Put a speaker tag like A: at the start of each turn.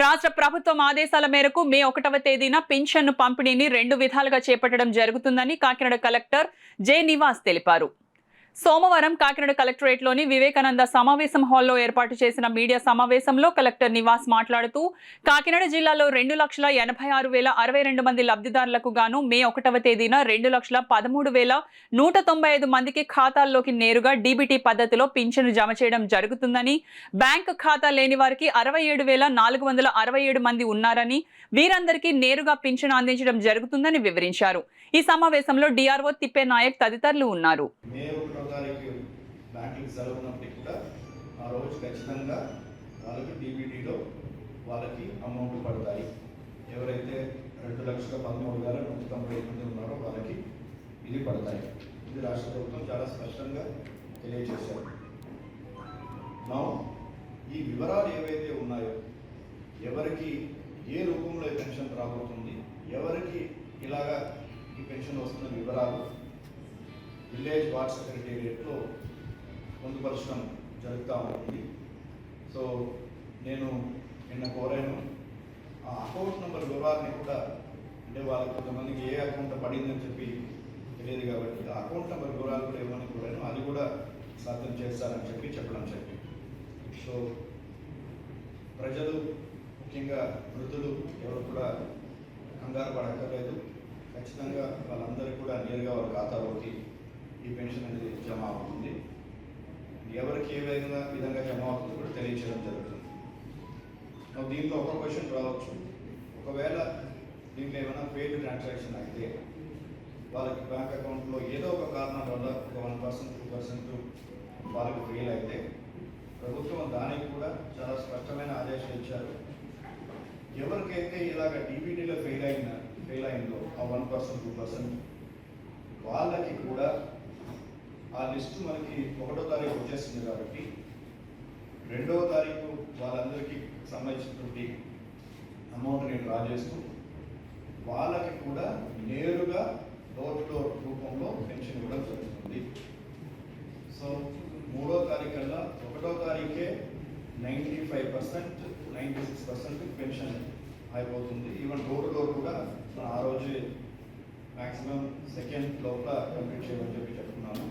A: రాష్ట్ర ప్రభుత్వం ఆదేశాల మేరకు మే 1వ తేదీన పింఛన్ను పంపిణీని 2 విధాలుగా చేపట్టడం జరుగుతుందని కాకినాడ కలెక్టర్ జె నివాస్ తెలిపారు. సోమవారం కాకినాడ కలెక్టరేట్లోని వివేకానంద సమావేశం హాల్లో ఏర్పాటు చేసిన మీడియా సమావేశంలో కలెక్టర్ నివాస్ మాట్లాడుతూ కాకినాడ జిల్లాలో 2,86,062 మంది లబ్ధిదారులకు గాను మే 1వ తేదీన 2,13,195 మందికి ఖాతాల్లోకి నేరుగా డీబీటీ పద్ధతిలో పింఛను జమ చేయడం జరుగుతుందని, బ్యాంకు ఖాతా లేని వారికి 67,467 మంది ఉన్నారని, వీరందరికీ నేరుగా పింఛను అందించడం జరుగుతుందని వివరించారు. ఈ సమావేశంలో డిఆర్ఓ తిప్పేనాయక్ తదితరులు ఉన్నారు.
B: బ్యాంకులకు సెలవు ఉన్నప్పటికీ కూడా ఆ రోజు ఖచ్చితంగా వాళ్ళకి డీబీటీలో వాళ్ళకి అమౌంట్ పడతాయి. ఎవరైతే 2,13,195 ఉన్నారో వాళ్ళకి ఇది పడతాయి. ఇది రాష్ట్ర ప్రభుత్వం చాలా స్పష్టంగా తెలియజేశారు. నా ఈ వివరాలు ఏవైతే ఉన్నాయో, ఎవరికి ఏ రూపంలో పెన్షన్ రాబోతుంది, ఎవరికి ఇలాగా ఈ పెన్షన్ వస్తున్న వివరాలు విలేజ్ వార్డ్ సెక్రటేరియట్లో పొందుపరచడం జరుగుతూ ఉంటుంది. సో నేను నిన్న కోరాను ఆ అకౌంట్ నెంబర్ వివరాలని కూడా, అంటే వాళ్ళకి కొంతమందికి ఏ అకౌంట్ పడిందని చెప్పి తెలియదు కాబట్టి ఆ అకౌంట్ నెంబర్ వివరాలు కూడా ఇవ్వమని కోరాను. అది కూడా సాధ్యం చేస్తారని చెప్పడం జరిగింది. సో ప్రజలు ముఖ్యంగా వృద్ధులు ఎవరు కూడా కంగారు పడక్కర్లేదు. ఖచ్చితంగా వాళ్ళందరికీ కూడా నేరుగా వాళ్ళ ఖాతాలోకి ఈ పెన్షన్ అనేది జమ అవుతుంది. ఎవరికి ఏ విధంగా జమ అవుతుందో కూడా తెలియచేయడం జరుగుతుంది. దీంట్లో ఒక క్వశ్చన్ రావచ్చు, ఒకవేళ దీంట్లో ఏమైనా ఫెయిల్ ట్రాన్సాక్షన్ అయితే వాళ్ళకి బ్యాంక్ అకౌంట్లో ఏదో ఒక కారణం వల్ల ఒక 1%, 2% వాళ్ళకి ఫెయిల్ అయితే ప్రభుత్వం దానికి కూడా చాలా స్పష్టమైన ఆదేశాలు ఇచ్చారు. ఎవరికైతే ఇలాగ డీబీటీలో ఫెయిల్ అయిందో ఆ 1%, 2% వాళ్ళకి కూడా ఆ లిస్టు మనకి 1వ తారీఖు వచ్చేస్తుంది కాబట్టి 2వ తారీఖు వాళ్ళందరికీ సంబంధించినటువంటి అమౌంట్ని డ్రా చేస్తూ వాళ్ళకి కూడా నేరుగా డోర్ టు డోర్ రూపంలో పెన్షన్ ఇవ్వడం జరుగుతుంది. సో 3వ తారీఖు కల్లా 1వ తారీఖే 95%, 96% పెన్షన్ అయిపోతుంది. ఈవెన్ డోర్ టు డోర్ కూడా ఆ రోజే మ్యాక్సిమం సెకండ్ లోపల కంప్లీట్ చేయమని చెప్తున్నాను.